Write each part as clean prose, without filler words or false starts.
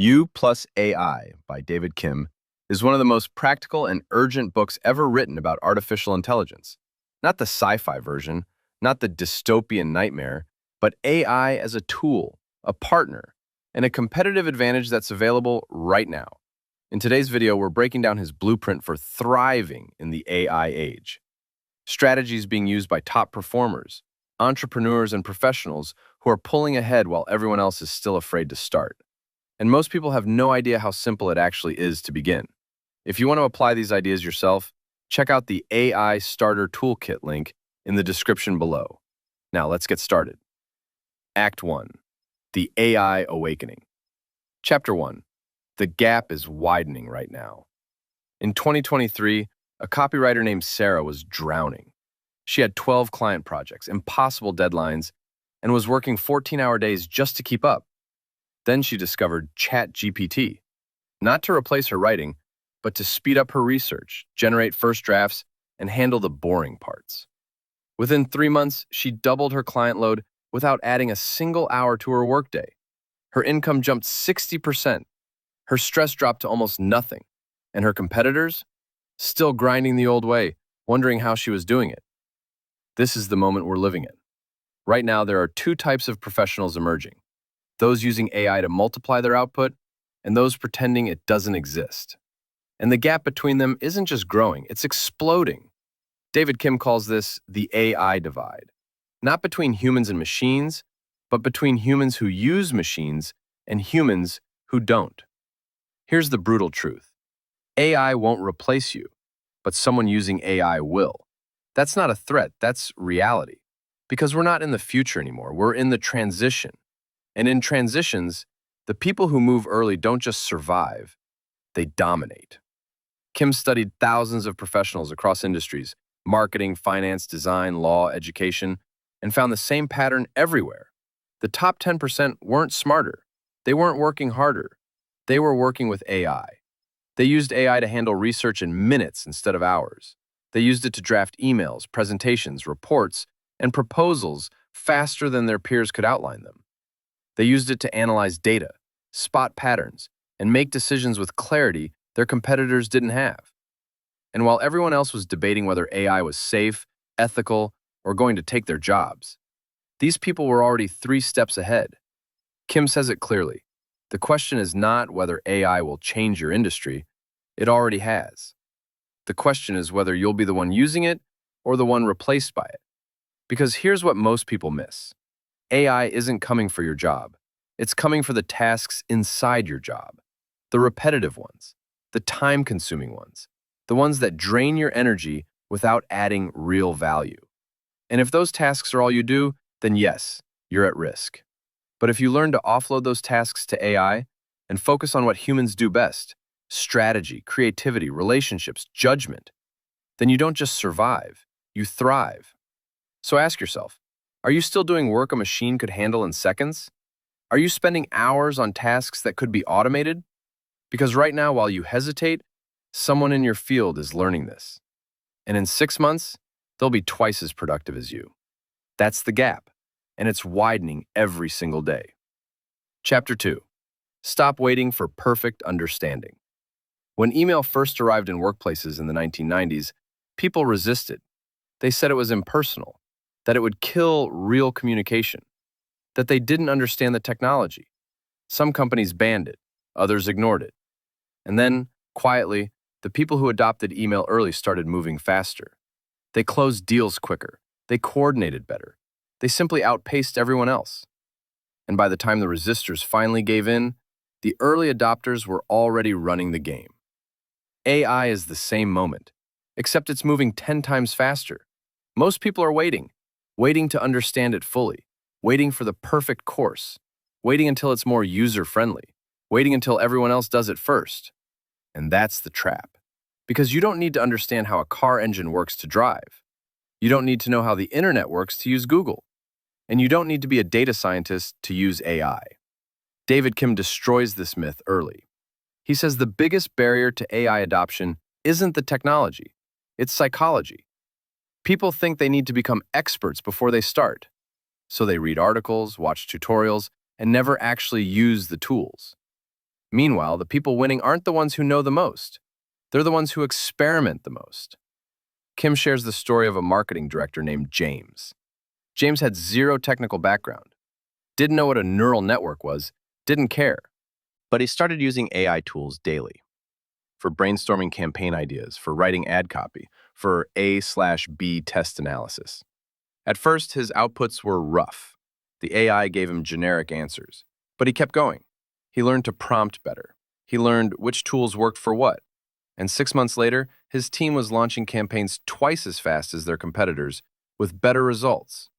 You Plus AI by David Kim is one of the most practical and urgent books ever written about artificial intelligence. Not the sci-fi version, not the dystopian nightmare, but AI as a tool, a partner, and a competitive advantage that's available right now. In today's video, we're breaking down his blueprint for thriving in the AI age. Strategies being used by top performers, entrepreneurs, and professionals who are pulling ahead while everyone else is still afraid to start. And most people have no idea how simple it actually is to begin. If you want to apply these ideas yourself, check out the AI Starter Toolkit link in the description below. Now let's get started. Act 1. The AI Awakening. Chapter 1. The gap is widening right now. In 2023, a copywriter named Sarah was drowning. She had 12 client projects, impossible deadlines, and was working 14-hour days just to keep up. Then she discovered ChatGPT, not to replace her writing, but to speed up her research, generate first drafts, and handle the boring parts. Within 3 months, she doubled her client load without adding a single hour to her workday. Her income jumped 60%. Her stress dropped to almost nothing. And her competitors? Still grinding the old way, wondering how she was doing it. This is the moment we're living in. Right now, there are two types of professionals emerging. Those using AI to multiply their output, and those pretending it doesn't exist. And the gap between them isn't just growing, it's exploding. David Kim calls this the AI divide. Not between humans and machines, but between humans who use machines and humans who don't. Here's the brutal truth. AI won't replace you, but someone using AI will. That's not a threat, that's reality. Because we're not in the future anymore, we're in the transition. And in transitions, the people who move early don't just survive, they dominate. Kim studied thousands of professionals across industries, marketing, finance, design, law, education, and found the same pattern everywhere. The top 10% weren't smarter. They weren't working harder. They were working with AI. They used AI to handle research in minutes instead of hours. They used it to draft emails, presentations, reports, and proposals faster than their peers could outline them. They used it to analyze data, spot patterns, and make decisions with clarity their competitors didn't have. And while everyone else was debating whether AI was safe, ethical, or going to take their jobs, these people were already 3 steps ahead. Kim says it clearly. The question is not whether AI will change your industry. It already has. The question is whether you'll be the one using it or the one replaced by it. Because here's what most people miss. AI isn't coming for your job. It's coming for the tasks inside your job. The repetitive ones, the time-consuming ones, the ones that drain your energy without adding real value. And if those tasks are all you do, then yes, you're at risk. But if you learn to offload those tasks to AI and focus on what humans do best, strategy, creativity, relationships, judgment, then you don't just survive, you thrive. So ask yourself, are you still doing work a machine could handle in seconds? Are you spending hours on tasks that could be automated? Because right now, while you hesitate, someone in your field is learning this. And in 6 months, they'll be twice as productive as you. That's the gap, and it's widening every single day. Chapter 2. Stop waiting for perfect understanding. When email first arrived in workplaces in the 1990s, people resisted. They said it was impersonal, that it would kill real communication, that they didn't understand the technology. Some companies banned it, others ignored it. And then, quietly, the people who adopted email early started moving faster. They closed deals quicker. They coordinated better. They simply outpaced everyone else. And by the time the resistors finally gave in, the early adopters were already running the game. AI is the same moment, except it's moving 10 times faster. Most people are waiting to understand it fully, waiting for the perfect course, waiting until it's more user-friendly, waiting until everyone else does it first. And that's the trap. Because you don't need to understand how a car engine works to drive. You don't need to know how the internet works to use Google. And you don't need to be a data scientist to use AI. David Kim destroys this myth early. He says the biggest barrier to AI adoption isn't the technology, it's psychology. People think they need to become experts before they start. So they read articles, watch tutorials, and never actually use the tools. Meanwhile, the people winning aren't the ones who know the most. They're the ones who experiment the most. Kim shares the story of a marketing director named James. James had zero technical background, didn't know what a neural network was, didn't care. But he started using AI tools daily for brainstorming campaign ideas, for writing ad copy, for A/B test analysis. At first, his outputs were rough. The AI gave him generic answers, but he kept going. He learned to prompt better. He learned which tools worked for what. And 6 months later, his team was launching campaigns twice as fast as their competitors with better results.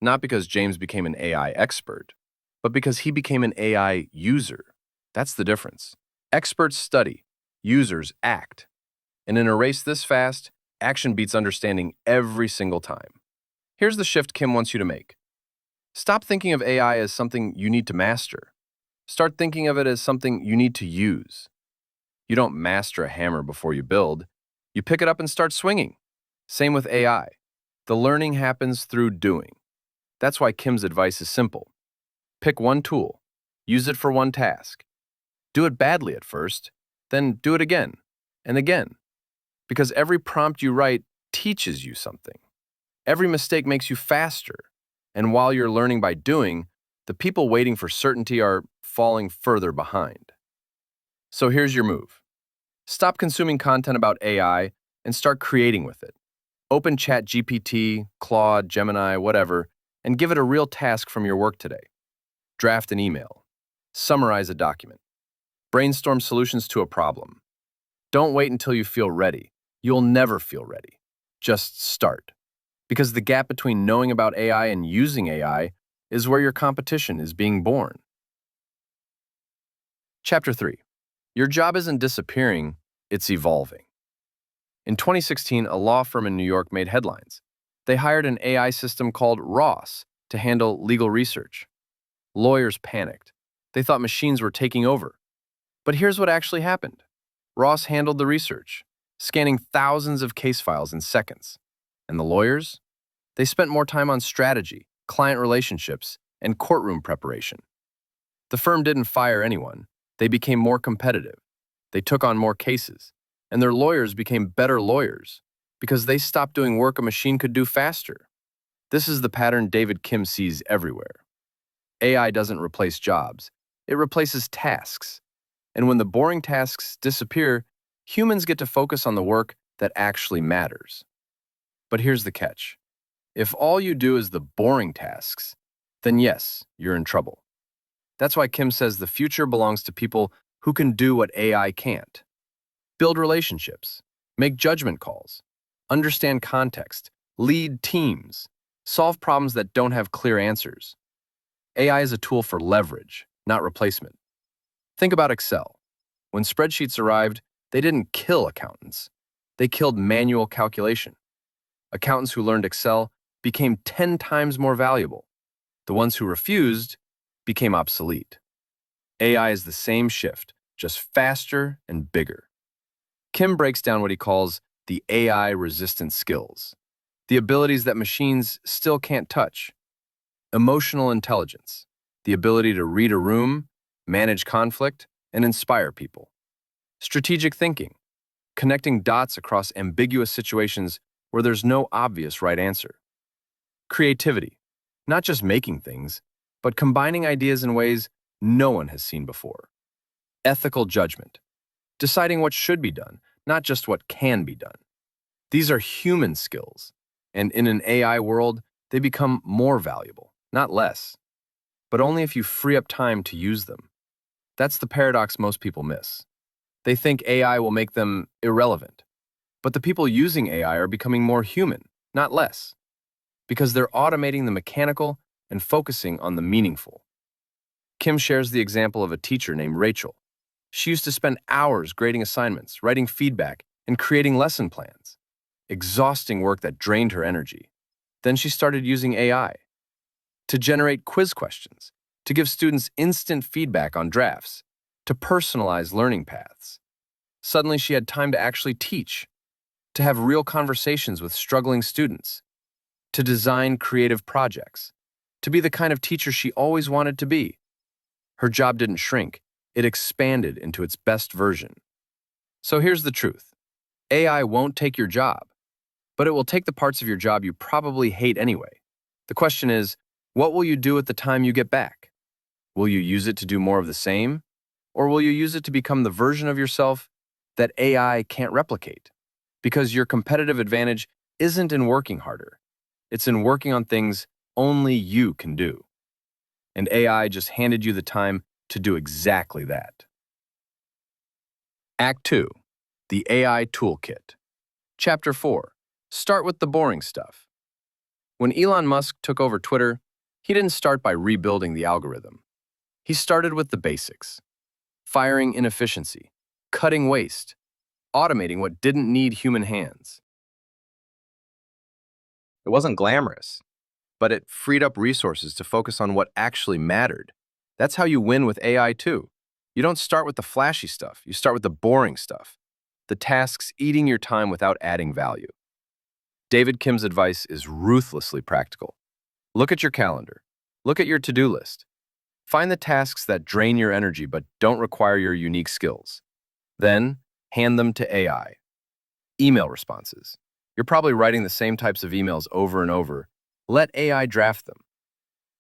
Not because James became an AI expert, but because he became an AI user. That's the difference. Experts study, users act. And in a race this fast, action beats understanding every single time. Here's the shift Kim wants you to make. Stop thinking of AI as something you need to master. Start thinking of it as something you need to use. You don't master a hammer before you build. You pick it up and start swinging. Same with AI. The learning happens through doing. That's why Kim's advice is simple. Pick one tool. Use it for one task. Do it badly at first, then do it again and again. Because every prompt you write teaches you something. Every mistake makes you faster. And while you're learning by doing, the people waiting for certainty are falling further behind. So here's your move. Stop consuming content about AI and start creating with it. Open ChatGPT, Claude, Gemini, whatever, and give it a real task from your work today. Draft an email. Summarize a document. Brainstorm solutions to a problem. Don't wait until you feel ready. You'll never feel ready. Just start. Because the gap between knowing about AI and using AI is where your competition is being born. Chapter 3. Your job isn't disappearing, it's evolving. In 2016, a law firm in New York made headlines. They hired an AI system called Ross to handle legal research. Lawyers panicked. They thought machines were taking over. But here's what actually happened. Ross handled the research, scanning thousands of case files in seconds. And the lawyers? They spent more time on strategy, client relationships, and courtroom preparation. The firm didn't fire anyone. They became more competitive. They took on more cases. And their lawyers became better lawyers because they stopped doing work a machine could do faster. This is the pattern David Kim sees everywhere. AI doesn't replace jobs. It replaces tasks. And when the boring tasks disappear, humans get to focus on the work that actually matters. But here's the catch. If all you do is the boring tasks, then yes, you're in trouble. That's why Kim says the future belongs to people who can do what AI can't. Build relationships, make judgment calls, understand context, lead teams, solve problems that don't have clear answers. AI is a tool for leverage, not replacement. Think about Excel. When spreadsheets arrived, they didn't kill accountants. They killed manual calculation. Accountants who learned Excel became 10 times more valuable. The ones who refused became obsolete. AI is the same shift, just faster and bigger. Kim breaks down what he calls the AI-resistant skills, the abilities that machines still can't touch. Emotional intelligence, the ability to read a room, manage conflict, and inspire people. Strategic thinking, connecting dots across ambiguous situations where there's no obvious right answer. Creativity, not just making things, but combining ideas in ways no one has seen before. Ethical judgment, deciding what should be done, not just what can be done. These are human skills, and in an AI world, they become more valuable, not less. But only if you free up time to use them. That's the paradox most people miss. They think AI will make them irrelevant. But the people using AI are becoming more human, not less, because they're automating the mechanical and focusing on the meaningful. Kim shares the example of a teacher named Rachel. She used to spend hours grading assignments, writing feedback, and creating lesson plans. Exhausting work that drained her energy. Then she started using AI to generate quiz questions, to give students instant feedback on drafts, to personalize learning paths. Suddenly she had time to actually teach, to have real conversations with struggling students, to design creative projects, to be the kind of teacher she always wanted to be. Her job didn't shrink, It expanded into its best version. So here's the truth. AI won't take your job, but it will take the parts of your job you probably hate anyway. The question is, what will you do at the time you get back? Will you use it to do more of the same? Or will you use it to become the version of yourself that AI can't replicate? Because your competitive advantage isn't in working harder. It's in working on things only you can do. And AI just handed you the time to do exactly that. Act 2. The AI Toolkit. Chapter 4. Start with the boring stuff. When Elon Musk took over Twitter, he didn't start by rebuilding the algorithm. He started with the basics. Firing inefficiency, cutting waste, automating what didn't need human hands. It wasn't glamorous, but it freed up resources to focus on what actually mattered. That's how you win with AI too. You don't start with the flashy stuff, you start with the boring stuff, the tasks eating your time without adding value. David Kim's advice is ruthlessly practical. Look at your calendar. Look at your to-do list. Find the tasks that drain your energy but don't require your unique skills. Then, hand them to AI. Email responses. You're probably writing the same types of emails over and over. Let AI draft them.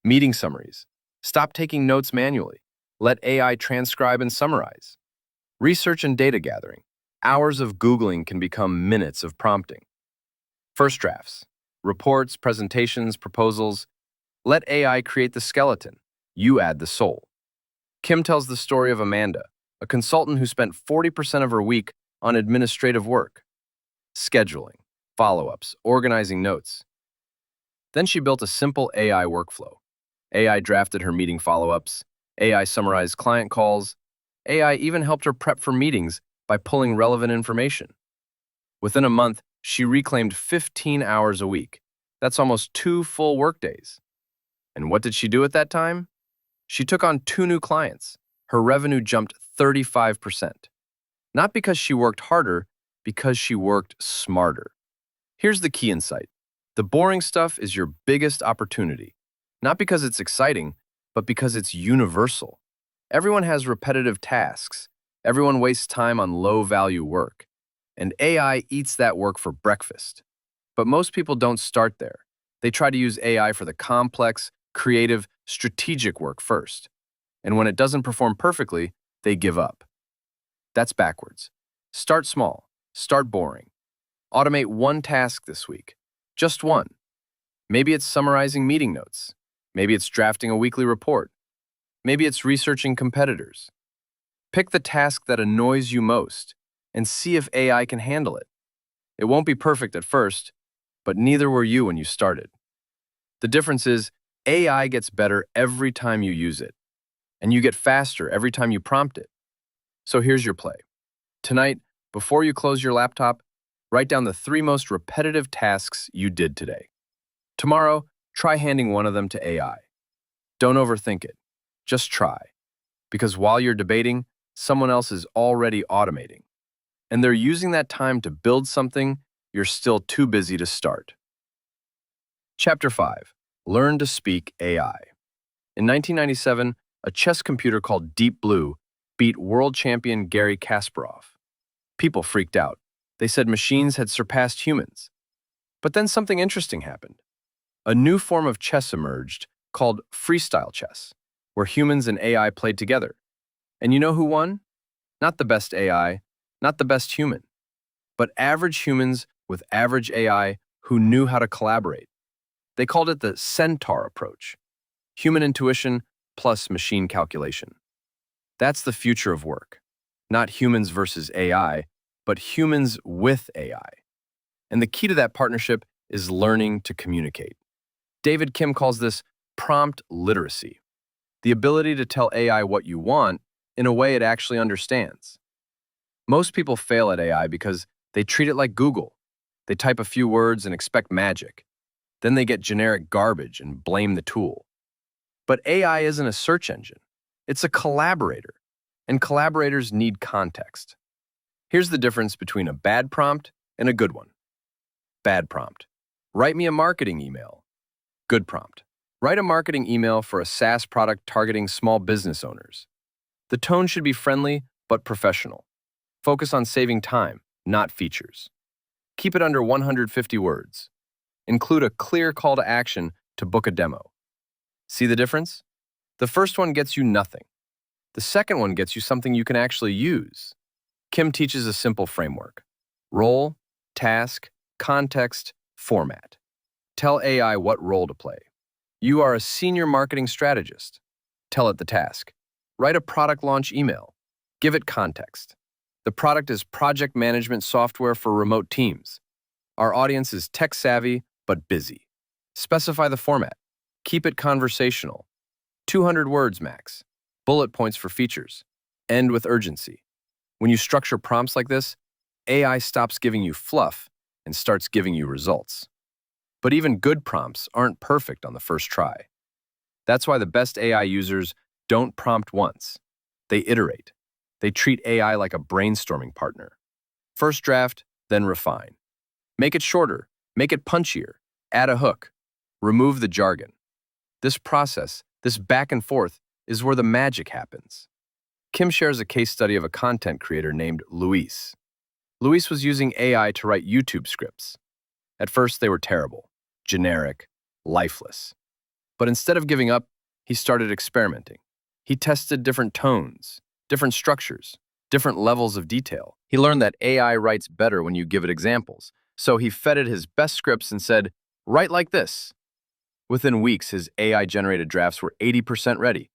Meeting summaries. Stop taking notes manually. Let AI transcribe and summarize. Research and data gathering. Hours of Googling can become minutes of prompting. First drafts. Reports, presentations, proposals. Let AI create the skeleton. You add the soul. Kim tells the story of Amanda, a consultant who spent 40% of her week on administrative work. Scheduling, follow-ups, organizing notes. Then she built a simple AI workflow. AI drafted her meeting follow-ups. AI summarized client calls. AI even helped her prep for meetings by pulling relevant information. Within a month, she reclaimed 15 hours a week. That's almost 2 full workdays. And what did she do at that time? She took on 2 new clients. Her revenue jumped 35%. Not because she worked harder, because she worked smarter. Here's the key insight. The boring stuff is your biggest opportunity. Not because it's exciting, but because it's universal. Everyone has repetitive tasks. Everyone wastes time on low-value work. And AI eats that work for breakfast. But most people don't start there. They try to use AI for the complex, creative, strategic work first. And when it doesn't perform perfectly, they give up. That's backwards. Start small. Start boring. Automate 1 task this week. Just 1. Maybe it's summarizing meeting notes. Maybe it's drafting a weekly report. Maybe it's researching competitors. Pick the task that annoys you most and see if AI can handle it. It won't be perfect at first, but neither were you when you started. The difference is AI gets better every time you use it, and you get faster every time you prompt it. So here's your play. Tonight, before you close your laptop, write down the 3 most repetitive tasks you did today. Tomorrow, try handing one of them to AI. Don't overthink it. Just try. Because while you're debating, someone else is already automating. And they're using that time to build something you're still too busy to start. Chapter 5. Learn to Speak AI. In 1997, a chess computer called Deep Blue beat world champion Garry Kasparov. People freaked out. They said machines had surpassed humans. But then something interesting happened. A new form of chess emerged called freestyle chess, where humans and AI played together. And you know who won? Not the best AI, not the best human, but average humans with average AI who knew how to collaborate. They called it the centaur approach. Human intuition plus machine calculation. That's the future of work. Not humans versus AI, but humans with AI. And the key to that partnership is learning to communicate. David Kim calls this prompt literacy, the ability to tell AI what you want in a way it actually understands. Most people fail at AI because they treat it like Google. They type a few words and expect magic. Then they get generic garbage and blame the tool. But AI isn't a search engine. It's a collaborator, and collaborators need context. Here's the difference between a bad prompt and a good one. Bad prompt. Write me a marketing email. Good prompt. Write a marketing email for a SaaS product targeting small business owners. The tone should be friendly but professional. Focus on saving time, not features. Keep it under 150 words. Include a clear call to action to book a demo. See the difference? The first one gets you nothing. The second one gets you something you can actually use. Kim teaches a simple framework: role, task, context, format. Tell AI what role to play. You are a senior marketing strategist. Tell it the task. Write a product launch email. Give it context. The product is project management software for remote teams. Our audience is tech-savvy but busy. Specify the format. Keep it conversational. 200 words max. Bullet points for features. End with urgency. When you structure prompts like this, AI stops giving you fluff and starts giving you results. But even good prompts aren't perfect on the first try. That's why the best AI users don't prompt once. They iterate. They treat AI like a brainstorming partner. First draft, then refine. Make it shorter, make it punchier, add a hook, remove the jargon. This process, this back and forth, is where the magic happens. Kim shares a case study of a content creator named Luis. Luis was using AI to write YouTube scripts. At first, they were terrible, generic, lifeless. But instead of giving up, he started experimenting. He tested different tones, different structures, different levels of detail. He learned that AI writes better when you give it examples. So he fed it his best scripts and said, "Write like this." Within weeks, his AI-generated drafts were 80% ready.